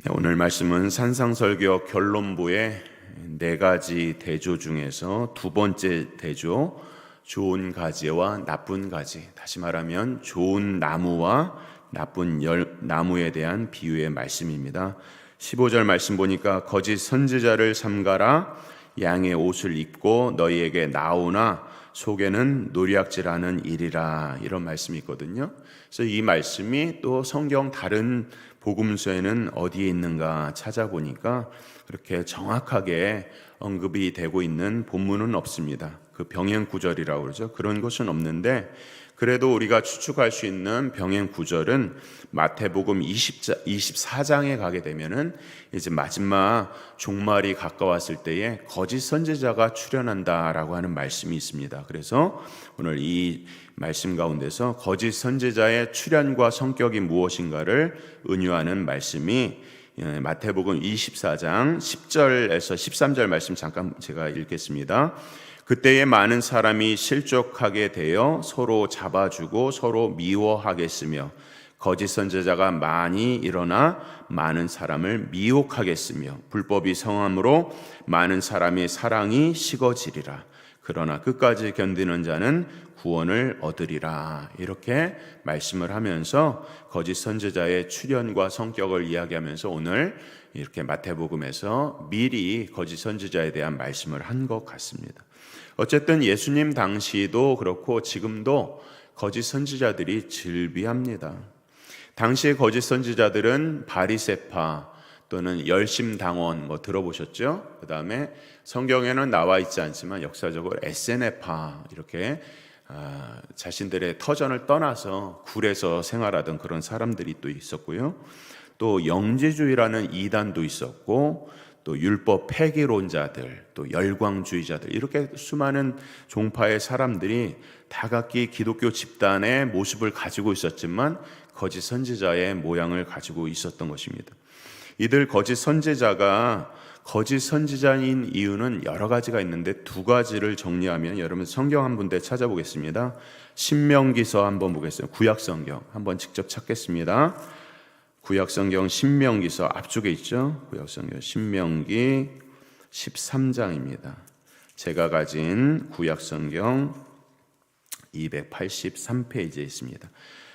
네, 오늘 말씀은 산상설교 결론부의 네 가지 대조 중에서 두 번째 대조, 좋은 가지와 나쁜 가지, 다시 말하면 좋은 나무와 나쁜 나무에 대한 비유의 말씀입니다. 15절 말씀 보니까 거짓 선지자를 삼가라, 양의 옷을 입고 너희에게 나오나 속에는 노략질하는 일이라, 이런 말씀이 있거든요. 그래서 이 말씀이 또 성경 다른 복음서에는 어디에 있는가 찾아보니까 그렇게 정확하게 언급이 되고 있는 본문은 없습니다. 그 병행 구절이라고 그러죠. 그런 것은 없는데, 그래도 우리가 추측할 수 있는 병행 구절은 마태복음 24장에 가게 되면은 이제 마지막 종말이 가까웠을 때에 거짓 선지자가 출현한다라고 하는 말씀이 있습니다. 그래서 오늘 이 말씀 가운데서 거짓 선지자의 출현과 성격이 무엇인가를 은유하는 말씀이 마태복음 24장 10절에서 13절 말씀 잠깐 제가 읽겠습니다. 그때에 많은 사람이 실족하게 되어 서로 잡아주고 서로 미워하겠으며 거짓 선지자가 많이 일어나 많은 사람을 미혹하겠으며 불법이 성함으로 많은 사람의 사랑이 식어지리라. 그러나 끝까지 견디는 자는 구원을 얻으리라. 이렇게 말씀을 하면서 거짓 선지자의 출현과 성격을 이야기하면서 오늘 이렇게 마태복음에서 미리 거짓 선지자에 대한 말씀을 한 것 같습니다. 어쨌든 예수님 당시도 그렇고 지금도 거짓 선지자들이 즐비합니다. 당시의 거짓 선지자들은 바리새파 또는 열심당원 들어보셨죠? 그 다음에 성경에는 나와 있지 않지만 역사적으로 에세네파, 이렇게 자신들의 터전을 떠나서 굴에서 생활하던 그런 사람들이 또 있었고요. 또 영지주의라는 이단도 있었고, 또 율법 폐기론자들, 또 열광주의자들, 이렇게 수많은 종파의 사람들이 다 각기 기독교 집단의 모습을 가지고 있었지만 거짓 선지자의 모양을 가지고 있었던 것입니다. 이들 거짓 선지자가 거짓 선지자인 이유는 여러 가지가 있는데 두 가지를 정리하면, 여러분 성경 한 군데 찾아보겠습니다. 신명기서 한번 보겠습니다. 구약성경 한번 직접 찾겠습니다. 구약성경 신명기서 앞쪽에 있죠. 구약성경 신명기 13장입니다. 제가 가진 구약성경 283페이지에 있습니다.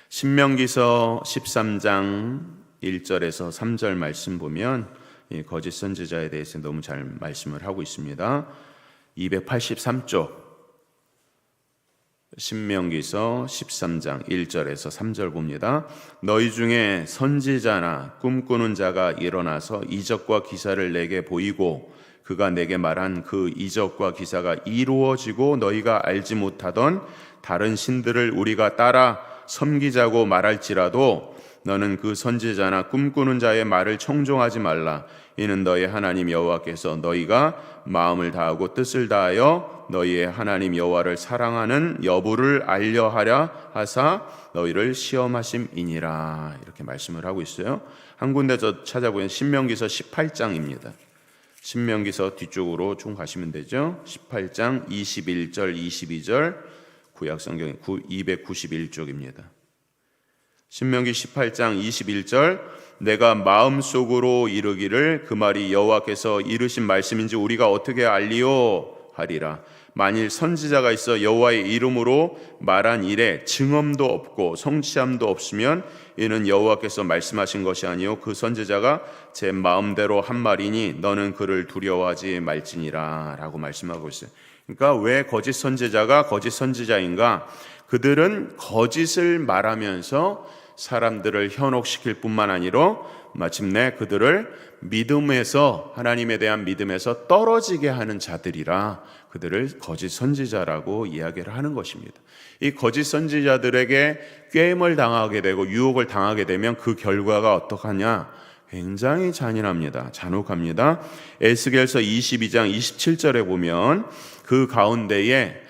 신명기서 13장 1절에서 3절 말씀 보면 이 거짓 선지자에 대해서 너무 잘 말씀을 하고 있습니다. 283쪽 신명기서 13장 1절에서 3절 봅니다. 너희 중에 선지자나 꿈꾸는 자가 일어나서 이적과 기사를 내게 보이고 그가 내게 말한 그 이적과 기사가 이루어지고 너희가 알지 못하던 다른 신들을 우리가 따라 섬기자고 말할지라도 너는 그 선지자나 꿈꾸는 자의 말을 청종하지 말라. 이는 너희 하나님 여호와께서 너희가 마음을 다하고 뜻을 다하여 너희의 하나님 여호와를 사랑하는 여부를 알려하려 하사 너희를 시험하심이니라. 이렇게 말씀을 하고 있어요. 한 군데 저 찾아보면 신명기서 18장입니다. 신명기서 뒤쪽으로 좀 가시면 되죠. 18장 21절 22절 구약성경 291쪽입니다. 신명기 18장 21절 내가 마음속으로 이르기를 그 말이 여호와께서 이르신 말씀인지 우리가 어떻게 알리오 하리라. 만일 선지자가 있어 여호와의 이름으로 말한 일에 증언도 없고 성취함도 없으면 이는 여호와께서 말씀하신 것이 아니요 그 선지자가 제 마음대로 한 말이니 너는 그를 두려워하지 말지니라 라고 말씀하고 있어요. 그러니까 왜 거짓 선지자가 거짓 선지자인가? 그들은 거짓을 말하면서 사람들을 현혹시킬 뿐만 아니라 마침내 그들을 믿음에서, 하나님에 대한 믿음에서 떨어지게 하는 자들이라 그들을 거짓 선지자라고 이야기를 하는 것입니다. 이 거짓 선지자들에게 꾀임을 당하게 되고 유혹을 당하게 되면 그 결과가 어떡하냐? 굉장히 잔인합니다. 잔혹합니다. 에스겔서 22장 27절에 보면 그 가운데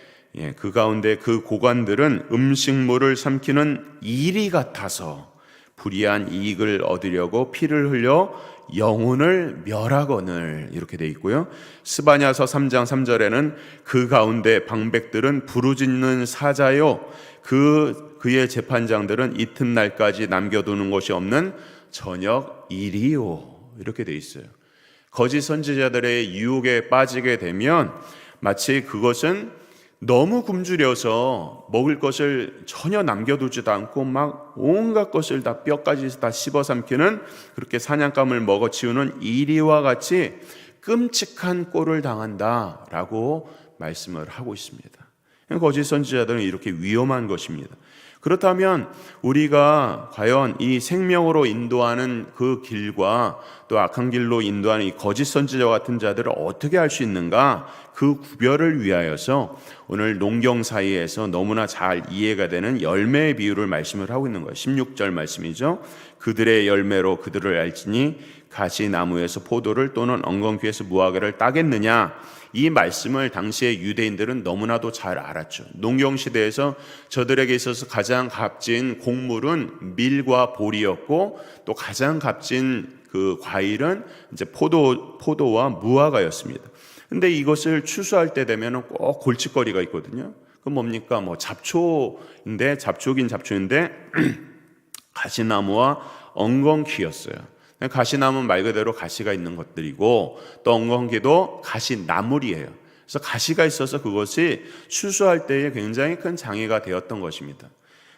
그 고관들은 음식물을 삼키는 이리 같아서 불의한 이익을 얻으려고 피를 흘려 영혼을 멸하거늘, 이렇게 돼 있고요. 스바냐서 3장 3절에는 그 가운데 방백들은 부르짖는 사자요 그의 재판장들은 이튿날까지 남겨두는 것이 없는 저녁 일이요, 이렇게 돼 있어요. 거짓 선지자들의 유혹에 빠지게 되면 마치 그것은 너무 굶주려서 먹을 것을 전혀 남겨두지도 않고 막 온갖 것을 다 뼈까지 다 씹어 삼키는, 그렇게 사냥감을 먹어치우는 이리와 같이 끔찍한 꼴을 당한다라고 말씀을 하고 있습니다. 거짓 선지자들은 이렇게 위험한 것입니다. 그렇다면 우리가 과연 이 생명으로 인도하는 그 길과 또 악한 길로 인도하는 이 거짓 선지자와 같은 자들을 어떻게 할 수 있는가, 그 구별을 위하여서 오늘 농경 사이에서 너무나 잘 이해가 되는 열매의 비유를 말씀을 하고 있는 거예요. 16절 말씀이죠. 그들의 열매로 그들을 알지니 가시나무에서 포도를 또는 엉겅퀴에서 무화과를 따겠느냐. 이 말씀을 당시의 유대인들은 너무나도 잘 알았죠. 농경시대에서 저들에게 있어서 가장 값진 곡물은 밀과 보리였고, 또 가장 값진 그 과일은 이제 포도와 무화과였습니다. 근데 이것을 추수할 때 되면 꼭 골칫거리가 있거든요. 그 뭡니까? 잡초긴 잡초인데 가시나무와 엉겅퀴였어요. 가시나무는 말 그대로 가시가 있는 것들이고, 또 엉겅퀴도 가시나물이에요. 그래서 가시가 있어서 그것이 추수할 때에 굉장히 큰 장애가 되었던 것입니다.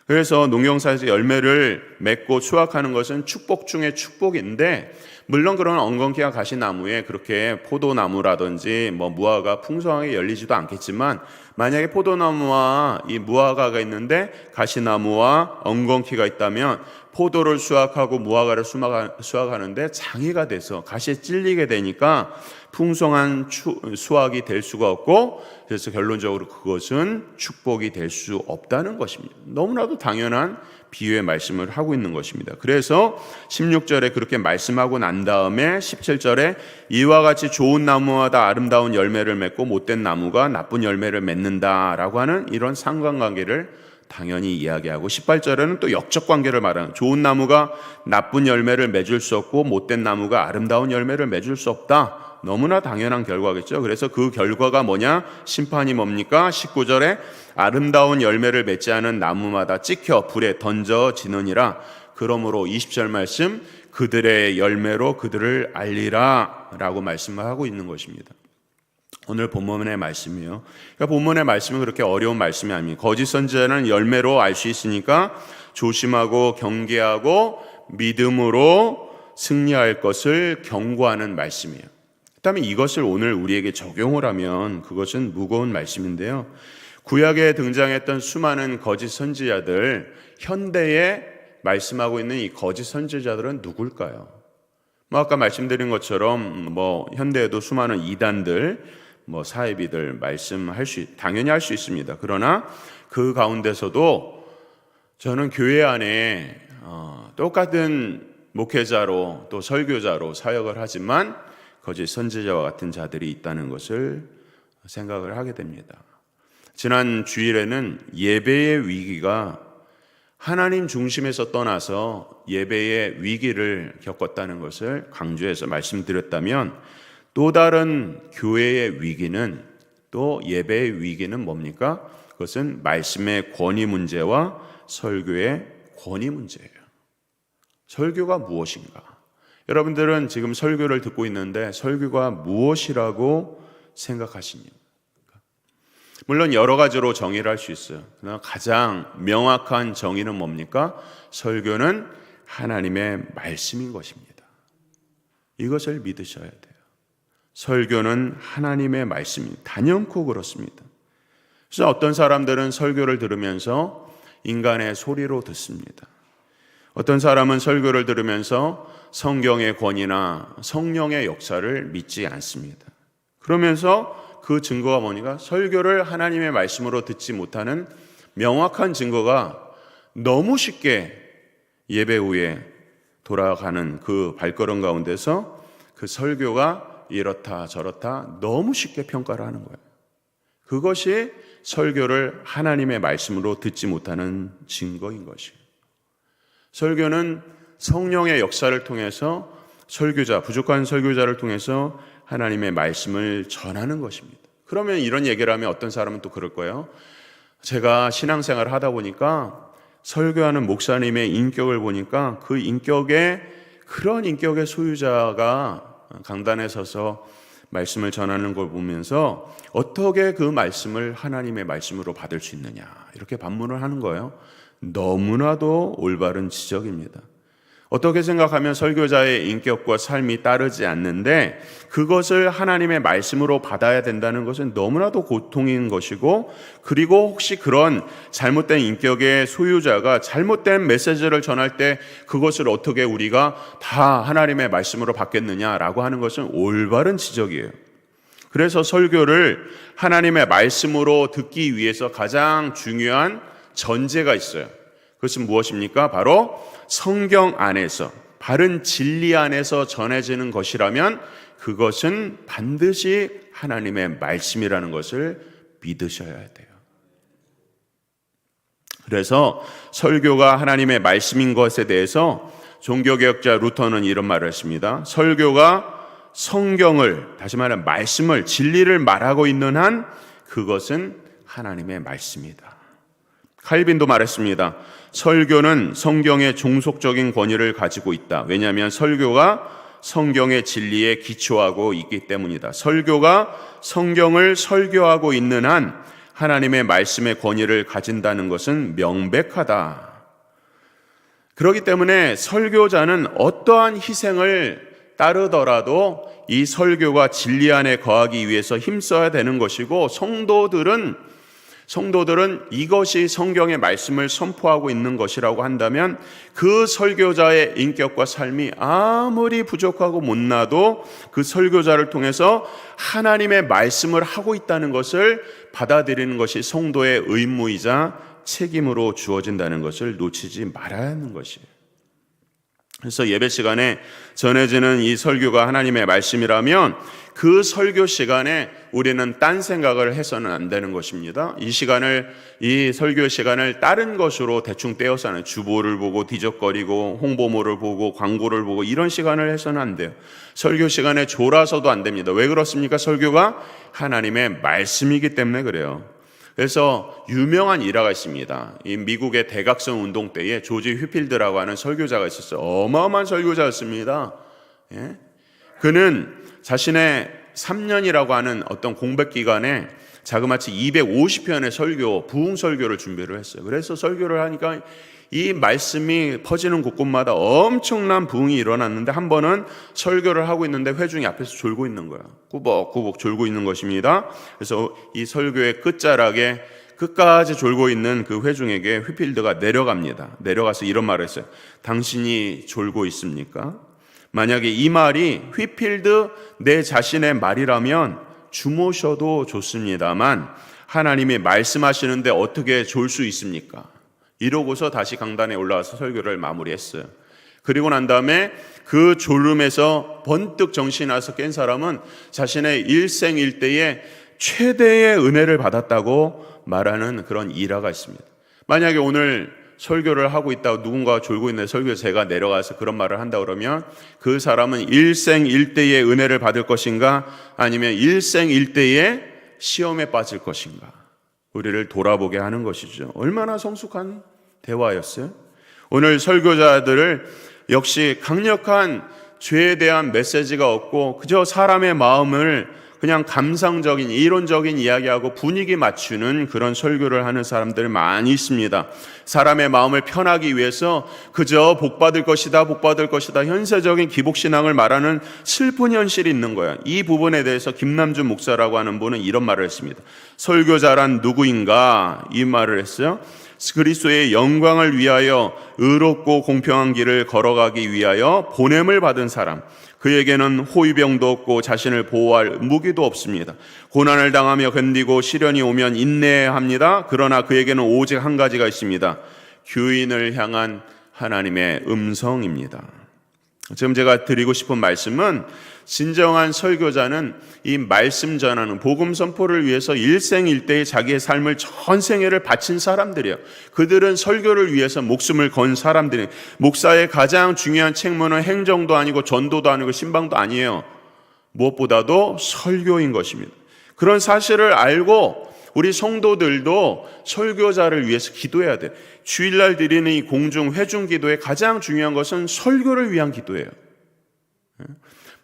그래서 농경사에서 열매를 맺고 수확하는 것은 축복 중에 축복인데, 물론 그런 엉겅퀴와 가시나무에 그렇게 포도나무라든지 무화과가 풍성하게 열리지도 않겠지만, 만약에 포도나무와 이 무화과가 있는데 가시나무와 엉겅퀴가 있다면 포도를 수확하고 무화과를 수확하는데 장애가 돼서 가시에 찔리게 되니까 풍성한 수확이 될 수가 없고, 그래서 결론적으로 그것은 축복이 될 수 없다는 것입니다. 너무나도 당연한 비유의 말씀을 하고 있는 것입니다. 그래서 16절에 그렇게 말씀하고 난 다음에 17절에 이와 같이 좋은 나무마다 아름다운 열매를 맺고 못된 나무가 나쁜 열매를 맺는다라고 하는 이런 상관관계를 당연히 이야기하고, 18절에는 또 역적 관계를 말하는, 좋은 나무가 나쁜 열매를 맺을 수 없고 못된 나무가 아름다운 열매를 맺을 수 없다. 너무나 당연한 결과겠죠. 그래서 그 결과가 뭐냐? 심판이 뭡니까? 19절에 아름다운 열매를 맺지 않은 나무마다 찍혀 불에 던져지느니라. 그러므로 20절 말씀, 그들의 열매로 그들을 알리라 라고 말씀을 하고 있는 것입니다. 오늘 본문의 말씀이요. 그러니까 본문의 말씀은 그렇게 어려운 말씀이 아닙니다. 거짓 선지자는 열매로 알 수 있으니까 조심하고 경계하고 믿음으로 승리할 것을 경고하는 말씀이에요. 그다음에 이것을 오늘 우리에게 적용을 하면 그것은 무거운 말씀인데요. 구약에 등장했던 수많은 거짓 선지자들, 현대에 말씀하고 있는 이 거짓 선지자들은 누굴까요? 아까 말씀드린 것처럼 현대에도 수많은 이단들, 사이비들 당연히 할 수 있습니다. 그러나 그 가운데서도 저는 교회 안에 똑같은 목회자로 또 설교자로 사역을 하지만 거짓 선지자와 같은 자들이 있다는 것을 생각을 하게 됩니다. 지난 주일에는 예배의 위기가 하나님 중심에서 떠나서 예배의 위기를 겪었다는 것을 강조해서 말씀드렸다면, 또 다른 교회의 위기는, 또 예배의 위기는 뭡니까? 그것은 말씀의 권위 문제와 설교의 권위 문제예요. 설교가 무엇인가? 여러분들은 지금 설교를 듣고 있는데 설교가 무엇이라고 생각하십니까? 물론 여러 가지로 정의를 할 수 있어요. 그러나 가장 명확한 정의는 뭡니까? 설교는 하나님의 말씀인 것입니다. 이것을 믿으셔야 돼요. 설교는 하나님의 말씀입니다. 단연코 그렇습니다. 그래서 어떤 사람들은 설교를 들으면서 인간의 소리로 듣습니다. 어떤 사람은 설교를 들으면서 성경의 권위나 성령의 역사를 믿지 않습니다. 그러면서 그 증거가 뭐니까? 설교를 하나님의 말씀으로 듣지 못하는 명확한 증거가 너무 쉽게 예배 후에 돌아가는 그 발걸음 가운데서 그 설교가 이렇다 저렇다 너무 쉽게 평가를 하는 거예요. 그것이 설교를 하나님의 말씀으로 듣지 못하는 증거인 것이에요. 설교는 성령의 역사를 통해서 부족한 설교자를 통해서 하나님의 말씀을 전하는 것입니다. 그러면 이런 얘기를 하면 어떤 사람은 또 그럴 거예요. 제가 신앙생활을 하다 보니까 설교하는 목사님의 인격을 보니까 그 인격에 그런 인격의 소유자가 강단에 서서 말씀을 전하는 걸 보면서 어떻게 그 말씀을 하나님의 말씀으로 받을 수 있느냐 이렇게 반문을 하는 거예요. 너무나도 올바른 지적입니다. 어떻게 생각하면 설교자의 인격과 삶이 따르지 않는데 그것을 하나님의 말씀으로 받아야 된다는 것은 너무나도 고통인 것이고, 그리고 혹시 그런 잘못된 인격의 소유자가 잘못된 메시지를 전할 때 그것을 어떻게 우리가 다 하나님의 말씀으로 받겠느냐라고 하는 것은 올바른 지적이에요. 그래서 설교를 하나님의 말씀으로 듣기 위해서 가장 중요한 전제가 있어요. 그것은 무엇입니까? 바로 성경 안에서, 바른 진리 안에서 전해지는 것이라면 그것은 반드시 하나님의 말씀이라는 것을 믿으셔야 돼요. 그래서 설교가 하나님의 말씀인 것에 대해서 종교개혁자 루터는 이런 말을 했습니다. 설교가 성경을, 다시 말하면 말씀을, 진리를 말하고 있는 한 그것은 하나님의 말씀이다. 칼빈도 말했습니다. 설교는 성경의 종속적인 권위를 가지고 있다. 왜냐하면 설교가 성경의 진리에 기초하고 있기 때문이다. 설교가 성경을 설교하고 있는 한 하나님의 말씀의 권위를 가진다는 것은 명백하다. 그렇기 때문에 설교자는 어떠한 희생을 따르더라도 이 설교가 진리 안에 거하기 위해서 힘써야 되는 것이고, 성도들은 이것이 성경의 말씀을 선포하고 있는 것이라고 한다면 그 설교자의 인격과 삶이 아무리 부족하고 못나도 그 설교자를 통해서 하나님의 말씀을 하고 있다는 것을 받아들이는 것이 성도의 의무이자 책임으로 주어진다는 것을 놓치지 말아야 하는 것이에요. 그래서 예배 시간에 전해지는 이 설교가 하나님의 말씀이라면 그 설교 시간에 우리는 딴 생각을 해서는 안 되는 것입니다. 이 설교 시간을 다른 것으로 대충 떼어서는 주보를 보고 뒤적거리고 홍보물을 보고 광고를 보고 이런 시간을 해서는 안 돼요. 설교 시간에 졸아서도 안 됩니다. 왜 그렇습니까? 설교가 하나님의 말씀이기 때문에 그래요. 그래서 유명한 일화가 있습니다. 이 미국의 대각선 운동 때에 조지 휘필드라고 하는 설교자가 있었어요. 어마어마한 설교자였습니다. 예? 그는 자신의 3년이라고 하는 어떤 공백 기간에 자그마치 250편의 설교, 부흥 설교를 준비를 했어요. 그래서 설교를 하니까 이 말씀이 퍼지는 곳곳마다 엄청난 부흥이 일어났는데, 한 번은 설교를 하고 있는데 회중이 앞에서 졸고 있는 거야. 꾸벅꾸벅 졸고 있는 것입니다. 그래서 이 설교의 끝자락에 끝까지 졸고 있는 그 회중에게 휘필드가 내려갑니다. 내려가서 이런 말을 했어요. 당신이 졸고 있습니까? 만약에 이 말이 휘필드 내 자신의 말이라면 주무셔도 좋습니다만 하나님이 말씀하시는데 어떻게 졸 수 있습니까? 이러고서 다시 강단에 올라와서 설교를 마무리했어요. 그리고 난 다음에 그 졸음에서 번뜩 정신이 나서 깬 사람은 자신의 일생일대에 최대의 은혜를 받았다고 말하는 그런 일화가 있습니다. 만약에 오늘 설교를 하고 있다고 누군가가 졸고 있는데 설교자가 내려가서 그런 말을 한다 그러면 그 사람은 일생일대의 은혜를 받을 것인가, 아니면 일생일대의 시험에 빠질 것인가, 우리를 돌아보게 하는 것이죠. 얼마나 성숙한 대화였어요. 오늘 설교자들을 역시 강력한 죄에 대한 메시지가 없고 그저 사람의 마음을 그냥 감상적인 이론적인 이야기하고 분위기 맞추는 그런 설교를 하는 사람들 많이 있습니다. 사람의 마음을 편하기 위해서 그저 복받을 것이다, 복받을 것이다, 현세적인 기복신앙을 말하는 슬픈 현실이 있는 거야. 이 부분에 대해서 김남준 목사라고 하는 분은 이런 말을 했습니다. 설교자란 누구인가? 이 말을 했어요. 그리스도의 영광을 위하여 의롭고 공평한 길을 걸어가기 위하여 보냄을 받은 사람, 그에게는 호위병도 없고 자신을 보호할 무기도 없습니다. 고난을 당하며 견디고 시련이 오면 인내해야 합니다. 그러나 그에게는 오직 한 가지가 있습니다. 교인을 향한 하나님의 음성입니다. 지금 제가 드리고 싶은 말씀은, 진정한 설교자는 이 말씀 전하는 복음 선포를 위해서 일생일대의 자기의 삶을 전생애를 바친 사람들이에요. 그들은 설교를 위해서 목숨을 건 사람들이에요. 목사의 가장 중요한 책무는 행정도 아니고 전도도 아니고 신방도 아니에요. 무엇보다도 설교인 것입니다. 그런 사실을 알고 우리 성도들도 설교자를 위해서 기도해야 돼요. 주일날 드리는 이 공중 회중 기도의 가장 중요한 것은 설교를 위한 기도예요.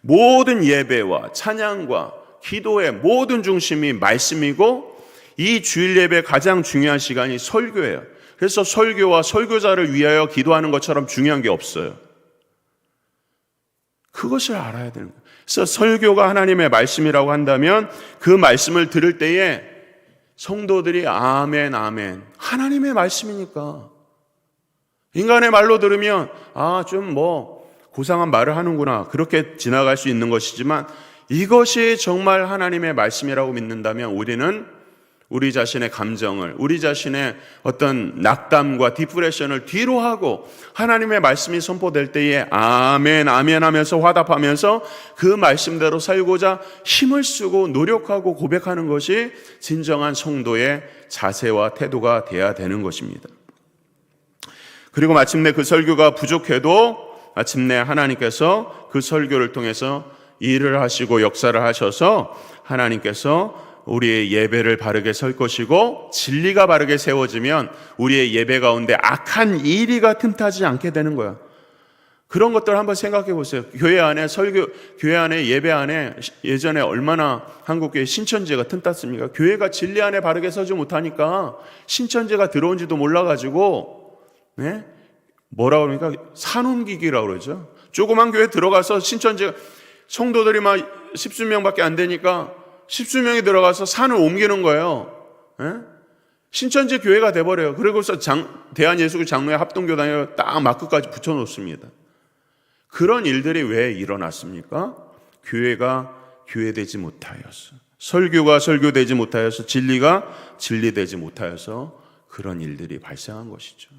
모든 예배와 찬양과 기도의 모든 중심이 말씀이고, 이 주일 예배의 가장 중요한 시간이 설교예요. 그래서 설교와 설교자를 위하여 기도하는 것처럼 중요한 게 없어요. 그것을 알아야 되는 거예요. 그래서 설교가 하나님의 말씀이라고 한다면 그 말씀을 들을 때에 성도들이 아멘, 아멘. 하나님의 말씀이니까. 인간의 말로 들으면 좀 고상한 말을 하는구나, 그렇게 지나갈 수 있는 것이지만, 이것이 정말 하나님의 말씀이라고 믿는다면 우리는 우리 자신의 감정을, 우리 자신의 어떤 낙담과 디프레션을 뒤로 하고 하나님의 말씀이 선포될 때에 아멘, 아멘 하면서 화답하면서 그 말씀대로 살고자 힘을 쓰고 노력하고 고백하는 것이 진정한 성도의 자세와 태도가 되어야 되는 것입니다. 그리고 마침내 그 설교가 부족해도 마침내 하나님께서 그 설교를 통해서 일을 하시고 역사를 하셔서 하나님께서 우리의 예배를 바르게 설 것이고, 진리가 바르게 세워지면 우리의 예배 가운데 악한 이리가 틈타지 않게 되는 거야. 그런 것들 한번 생각해 보세요. 교회 안에 교회 안에 예배 안에 예전에 얼마나 한국교회 신천지가 틈탔습니까? 교회가 진리 안에 바르게 서지 못하니까 신천지가 들어온지도 몰라가지고, 뭐라 그러니까 산옮기기라고 그러죠. 조그만 교회 들어가서 신천지가 성도들이 막 10수명밖에 안 되니까 10수명이 들어가서 산을 옮기는 거예요. 신천지 교회가 돼버려요. 그리고서 대한예수교 장로회 합동교단에 딱 마크까지 붙여놓습니다. 그런 일들이 왜 일어났습니까? 교회가 교회되지 못하여서, 설교가 설교되지 못하여서, 진리가 진리되지 못하여서 그런 일들이 발생한 것이죠.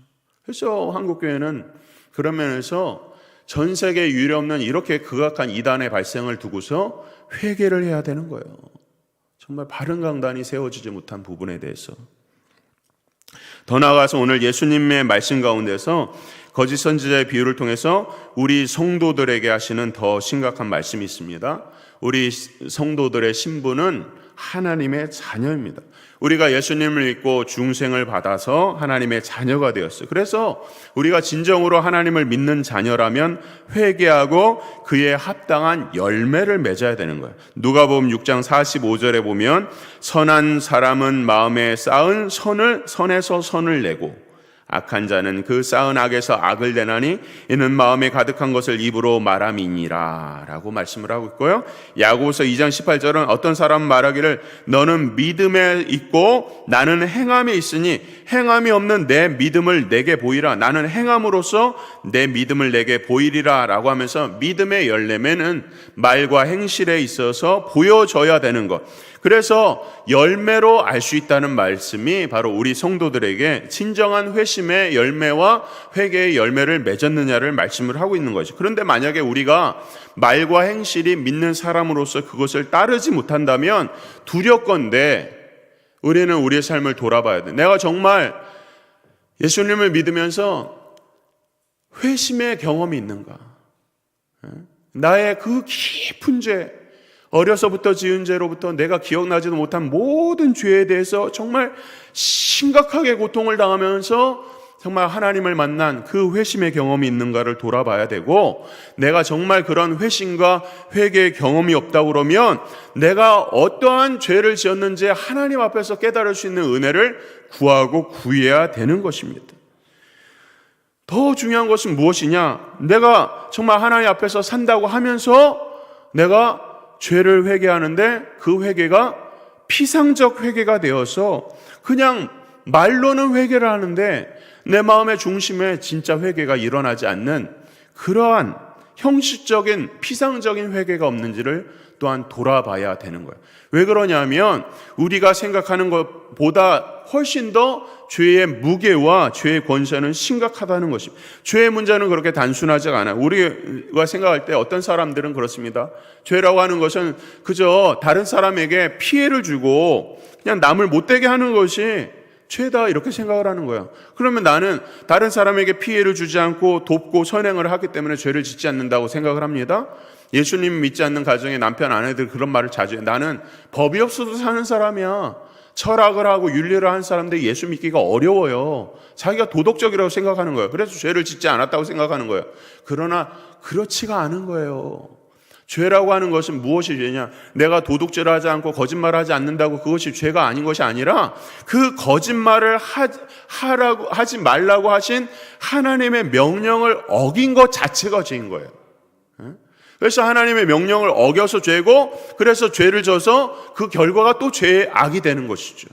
그래서 한국교회는 그런 면에서 전 세계 유례없는 이렇게 극악한 이단의 발생을 두고서 회개를 해야 되는 거예요. 정말 바른 강단이 세워지지 못한 부분에 대해서. 더 나아가서 오늘 예수님의 말씀 가운데서 거짓 선지자의 비유를 통해서 우리 성도들에게 하시는 더 심각한 말씀이 있습니다. 우리 성도들의 신분은 하나님의 자녀입니다. 우리가 예수님을 믿고 중생을 받아서 하나님의 자녀가 되었어요. 그래서 우리가 진정으로 하나님을 믿는 자녀라면 회개하고 그에 합당한 열매를 맺어야 되는 거예요. 누가복음 6장 45절에 보면 선한 사람은 마음에 쌓은 선에서 선을 내고 악한 자는 그 쌓은 악에서 악을 내나니 이는 마음에 가득한 것을 입으로 말함이니라 라고 말씀을 하고 있고요. 야고보서 2장 18절은 어떤 사람은 말하기를 너는 믿음에 있고 나는 행함에 있으니 행함이 없는 내 믿음을 내게 보이라. 나는 행함으로써 내 믿음을 내게 보이리라 라고 하면서 믿음의 열매는 말과 행실에 있어서 보여져야 되는 것. 그래서 열매로 알 수 있다는 말씀이 바로 우리 성도들에게 진정한 회심의 열매와 회개의 열매를 맺었느냐를 말씀을 하고 있는 것이죠. 그런데 만약에 우리가 말과 행실이 믿는 사람으로서 그것을 따르지 못한다면 두렵건대 우리는 우리의 삶을 돌아봐야 돼. 내가 정말 예수님을 믿으면서 회심의 경험이 있는가? 나의 그 깊은 죄, 어려서부터 지은 죄로부터 내가 기억나지도 못한 모든 죄에 대해서 정말 심각하게 고통을 당하면서 정말 하나님을 만난 그 회심의 경험이 있는가를 돌아봐야 되고, 내가 정말 그런 회심과 회개의 경험이 없다고 그러면 내가 어떠한 죄를 지었는지 하나님 앞에서 깨달을 수 있는 은혜를 구하고 구해야 되는 것입니다. 더 중요한 것은 무엇이냐? 내가 정말 하나님 앞에서 산다고 하면서 내가 죄를 회개하는데 그 회개가 피상적 회개가 되어서 그냥 말로는 회개를 하는데 내 마음의 중심에 진짜 회개가 일어나지 않는 그러한 형식적인 피상적인 회개가 없는지를 또한 돌아봐야 되는 거예요. 왜 그러냐면 우리가 생각하는 것보다 훨씬 더 죄의 무게와 죄의 권세는 심각하다는 것입니다. 죄의 문제는 그렇게 단순하지 않아요. 우리가 생각할 때 어떤 사람들은 그렇습니다. 죄라고 하는 것은 그저 다른 사람에게 피해를 주고 그냥 남을 못되게 하는 것이 죄다 이렇게 생각을 하는 거예요. 그러면 나는 다른 사람에게 피해를 주지 않고 돕고 선행을 하기 때문에 죄를 짓지 않는다고 생각을 합니다. 예수님 믿지 않는 가정의 남편 아내들 그런 말을 자주 해요. 나는 법이 없어도 사는 사람이야. 철학을 하고 윤리를 한 사람들이 예수 믿기가 어려워요. 자기가 도덕적이라고 생각하는 거예요. 그래서 죄를 짓지 않았다고 생각하는 거예요. 그러나 그렇지가 않은 거예요. 죄라고 하는 것은 무엇이 죄냐? 내가 도둑질을 하지 않고 거짓말을 하지 않는다고 그것이 죄가 아닌 것이 아니라 그 거짓말을 하지 말라고 하신 하나님의 명령을 어긴 것 자체가 죄인 거예요. 그래서 하나님의 명령을 어겨서 죄고, 그래서 죄를 져서 그 결과가 또 죄의 악이 되는 것이죠.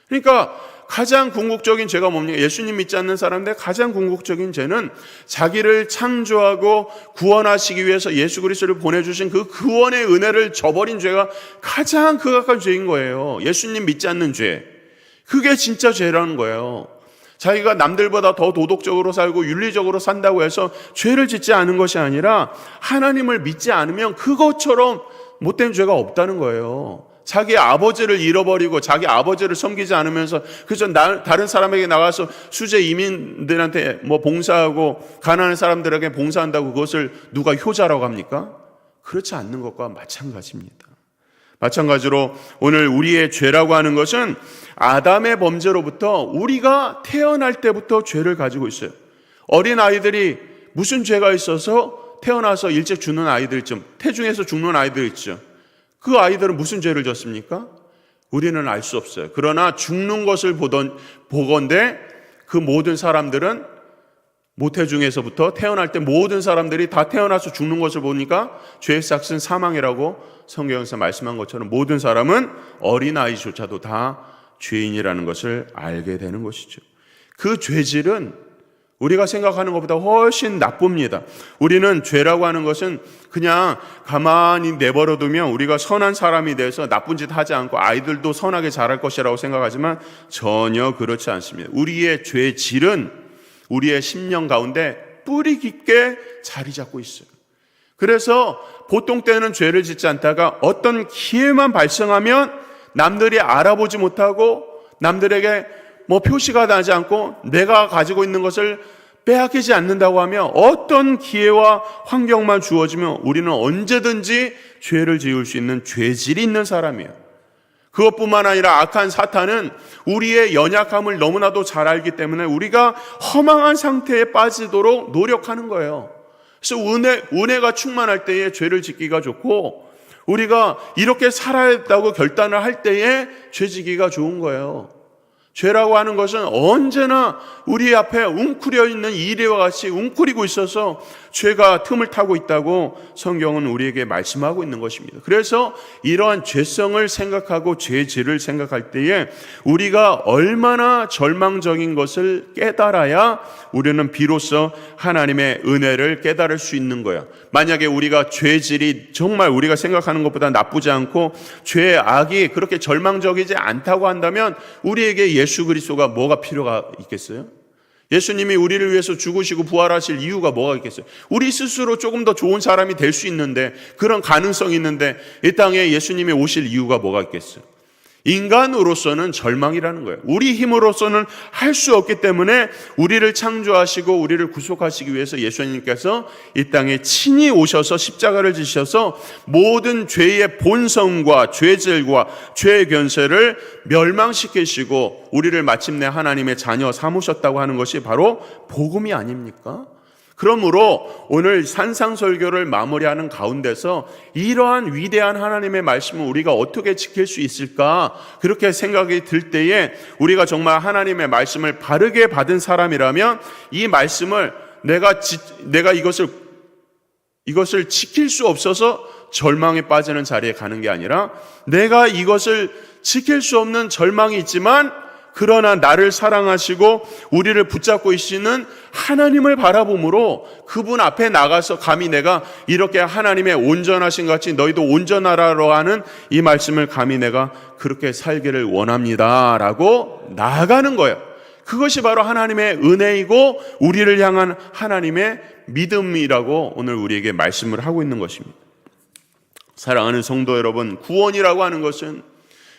그러니까 가장 궁극적인 죄가 뭡니까? 예수님 믿지 않는 사람들의 가장 궁극적인 죄는 자기를 창조하고 구원하시기 위해서 예수 그리스도를 보내주신 그 구원의 은혜를 저버린 죄가 가장 극악한 죄인 거예요. 예수님 믿지 않는 죄. 그게 진짜 죄라는 거예요. 자기가 남들보다 더 도덕적으로 살고 윤리적으로 산다고 해서 죄를 짓지 않은 것이 아니라 하나님을 믿지 않으면 그것처럼 못된 죄가 없다는 거예요. 자기 아버지를 잃어버리고 자기 아버지를 섬기지 않으면서 그저 다른 사람에게 나가서 수재 이민들한테 봉사하고 가난한 사람들에게 봉사한다고 그것을 누가 효자라고 합니까? 그렇지 않는 것과 마찬가지입니다. 마찬가지로 오늘 우리의 죄라고 하는 것은 아담의 범죄로부터 우리가 태어날 때부터 죄를 가지고 있어요. 어린 아이들이 무슨 죄가 있어서 태어나서 일찍 죽는 아이들 있죠. 태중에서 죽는 아이들 있죠. 그 아이들은 무슨 죄를 졌습니까? 우리는 알 수 없어요. 그러나 죽는 것을 보건대 그 모든 사람들은 모태중에서부터 태어날 때 모든 사람들이 다 태어나서 죽는 것을 보니까 죄의 삭은 사망이라고 성경에서 말씀한 것처럼 모든 사람은 어린아이조차도 다 죄인이라는 것을 알게 되는 것이죠. 그 죄질은 우리가 생각하는 것보다 훨씬 나쁩니다. 우리는 죄라고 하는 것은 그냥 가만히 내버려두면 우리가 선한 사람이 돼서 나쁜 짓 하지 않고 아이들도 선하게 자랄 것이라고 생각하지만 전혀 그렇지 않습니다. 우리의 죄질은 우리의 심령 가운데 뿌리 깊게 자리 잡고 있어요. 그래서 보통 때는 죄를 짓지 않다가 어떤 기회만 발생하면 남들이 알아보지 못하고 남들에게 표시가 나지 않고 내가 가지고 있는 것을 빼앗기지 않는다고 하면 어떤 기회와 환경만 주어지면 우리는 언제든지 죄를 지을 수 있는 죄질이 있는 사람이에요. 그것뿐만 아니라 악한 사탄은 우리의 연약함을 너무나도 잘 알기 때문에 우리가 허망한 상태에 빠지도록 노력하는 거예요. 그래서 은혜가 충만할 때에 죄를 짓기가 좋고 우리가 이렇게 살아야겠다고 결단을 할 때에 죄 지기가 좋은 거예요. 죄라고 하는 것은 언제나 우리 앞에 웅크려 있는 이리와 같이 웅크리고 있어서 죄가 틈을 타고 있다고 성경은 우리에게 말씀하고 있는 것입니다. 그래서 이러한 죄성을 생각하고 죄질을 생각할 때에 우리가 얼마나 절망적인 것을 깨달아야 우리는 비로소 하나님의 은혜를 깨달을 수 있는 거야. 만약에 우리가 죄질이 정말 우리가 생각하는 것보다 나쁘지 않고 죄의 악이 그렇게 절망적이지 않다고 한다면 우리에게 예수 그리스도가 뭐가 필요가 있겠어요? 예수님이 우리를 위해서 죽으시고 부활하실 이유가 뭐가 있겠어요? 우리 스스로 조금 더 좋은 사람이 될 수 있는데 그런 가능성이 있는데 이 땅에 예수님이 오실 이유가 뭐가 있겠어요? 인간으로서는 절망이라는 거예요. 우리 힘으로서는 할 수 없기 때문에 우리를 창조하시고 우리를 구속하시기 위해서 예수님께서 이 땅에 친히 오셔서 십자가를 지셔서 모든 죄의 본성과 죄질과 죄의 견세를 멸망시키시고 우리를 마침내 하나님의 자녀 삼으셨다고 하는 것이 바로 복음이 아닙니까? 그러므로 오늘 산상설교를 마무리하는 가운데서 이러한 위대한 하나님의 말씀을 우리가 어떻게 지킬 수 있을까? 그렇게 생각이 들 때에 우리가 정말 하나님의 말씀을 바르게 받은 사람이라면 이 말씀을 내가 이것을 지킬 수 없어서 절망에 빠지는 자리에 가는 게 아니라 내가 이것을 지킬 수 없는 절망이 있지만 그러나 나를 사랑하시고 우리를 붙잡고 계시는 하나님을 바라봄으로 그분 앞에 나가서 감히 내가 이렇게 하나님의 온전하신 같이 너희도 온전하라고 하는 이 말씀을 감히 내가 그렇게 살기를 원합니다 라고 나아가는 거예요. 그것이 바로 하나님의 은혜이고 우리를 향한 하나님의 믿음이라고 오늘 우리에게 말씀을 하고 있는 것입니다. 사랑하는 성도 여러분, 구원이라고 하는 것은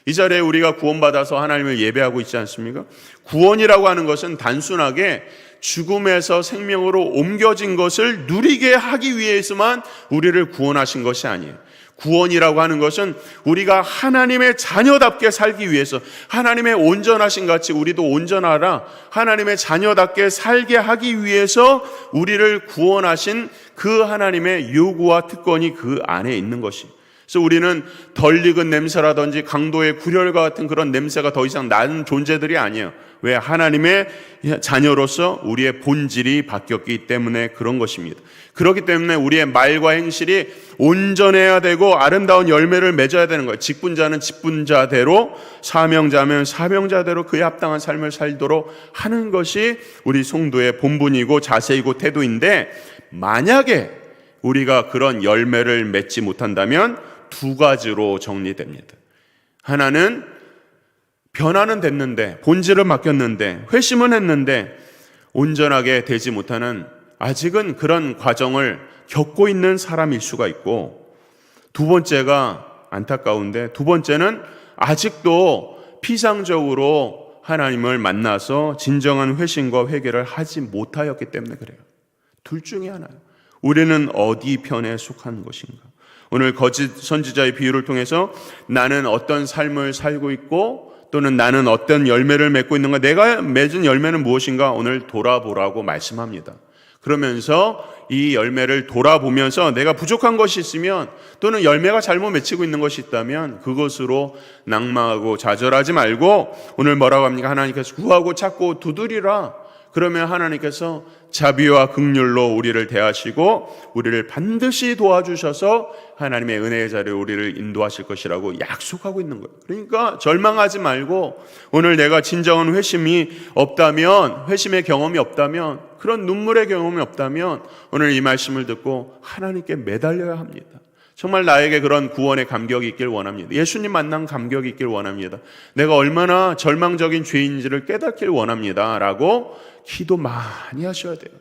이 자리에 우리가 구원받아서 하나님을 예배하고 있지 않습니까? 구원이라고 하는 것은 단순하게 죽음에서 생명으로 옮겨진 것을 누리게 하기 위해서만 우리를 구원하신 것이 아니에요. 구원이라고 하는 것은 우리가 하나님의 자녀답게 살기 위해서, 하나님의 온전하신 같이 우리도 온전하라, 하나님의 자녀답게 살게 하기 위해서 우리를 구원하신 그 하나님의 요구와 특권이 그 안에 있는 것이. 그래서 우리는 덜 익은 냄새라든지 강도의 굴혈과 같은 그런 냄새가 더 이상 나는 존재들이 아니에요. 왜? 하나님의 자녀로서 우리의 본질이 바뀌었기 때문에 그런 것입니다. 그렇기 때문에 우리의 말과 행실이 온전해야 되고 아름다운 열매를 맺어야 되는 거예요. 직분자는 직분자대로, 사명자면 사명자대로 그에 합당한 삶을 살도록 하는 것이 우리 성도의 본분이고 자세이고 태도인데, 만약에 우리가 그런 열매를 맺지 못한다면 두 가지로 정리됩니다. 하나는 변화는 됐는데, 본질을 맡겼는데, 회심은 했는데 온전하게 되지 못하는, 아직은 그런 과정을 겪고 있는 사람일 수가 있고, 두 번째가 안타까운데, 두 번째는 아직도 피상적으로 하나님을 만나서 진정한 회심과 회개를 하지 못하였기 때문에 그래요. 둘 중에 하나예요. 우리는 어디 편에 속한 것인가? 오늘 거짓 선지자의 비유를 통해서 나는 어떤 삶을 살고 있고 또는 나는 어떤 열매를 맺고 있는가, 내가 맺은 열매는 무엇인가 오늘 돌아보라고 말씀합니다. 그러면서 이 열매를 돌아보면서 내가 부족한 것이 있으면 또는 열매가 잘못 맺히고 있는 것이 있다면 그것으로 낙망하고 좌절하지 말고, 오늘 뭐라고 합니까? 하나님께서 구하고 찾고 두드리라. 그러면 하나님께서 자비와 긍휼로 우리를 대하시고 우리를 반드시 도와주셔서 하나님의 은혜의 자리에 우리를 인도하실 것이라고 약속하고 있는 거예요. 그러니까 절망하지 말고, 오늘 내가 진정한 회심이 없다면, 회심의 경험이 없다면, 그런 눈물의 경험이 없다면 오늘 이 말씀을 듣고 하나님께 매달려야 합니다. 정말 나에게 그런 구원의 감격이 있길 원합니다. 예수님 만난 감격이 있길 원합니다. 내가 얼마나 절망적인 죄인지를 깨닫길 원합니다 라고 기도 많이 하셔야 돼요.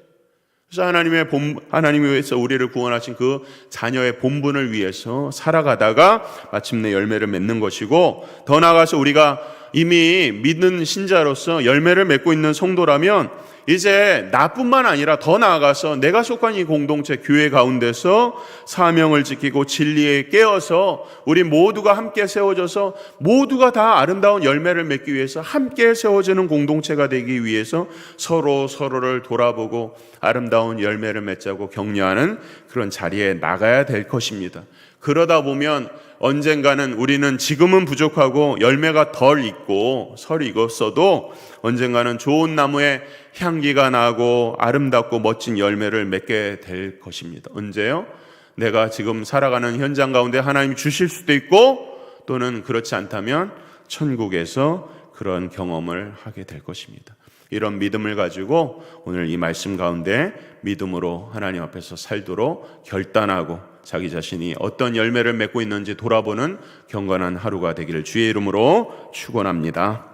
그래서 하나님이 위해서 우리를 구원하신 그 자녀의 본분을 위해서 살아가다가 마침내 열매를 맺는 것이고, 더 나아가서 우리가 이미 믿는 신자로서 열매를 맺고 있는 성도라면 이제 나뿐만 아니라 더 나아가서 내가 속한 이 공동체 교회 가운데서 사명을 지키고 진리에 깨어서 우리 모두가 함께 세워져서 모두가 다 아름다운 열매를 맺기 위해서 함께 세워지는 공동체가 되기 위해서 서로를 돌아보고 아름다운 열매를 맺자고 격려하는 그런 자리에 나가야 될 것입니다. 그러다 보면 언젠가는 우리는 지금은 부족하고 열매가 덜 익고 설이 익었어도 언젠가는 좋은 나무에 향기가 나고 아름답고 멋진 열매를 맺게 될 것입니다. 언제요? 내가 지금 살아가는 현장 가운데 하나님이 주실 수도 있고, 또는 그렇지 않다면 천국에서 그런 경험을 하게 될 것입니다. 이런 믿음을 가지고 오늘 이 말씀 가운데 믿음으로 하나님 앞에서 살도록 결단하고 자기 자신이 어떤 열매를 맺고 있는지 돌아보는 경건한 하루가 되기를 주의 이름으로 축원합니다.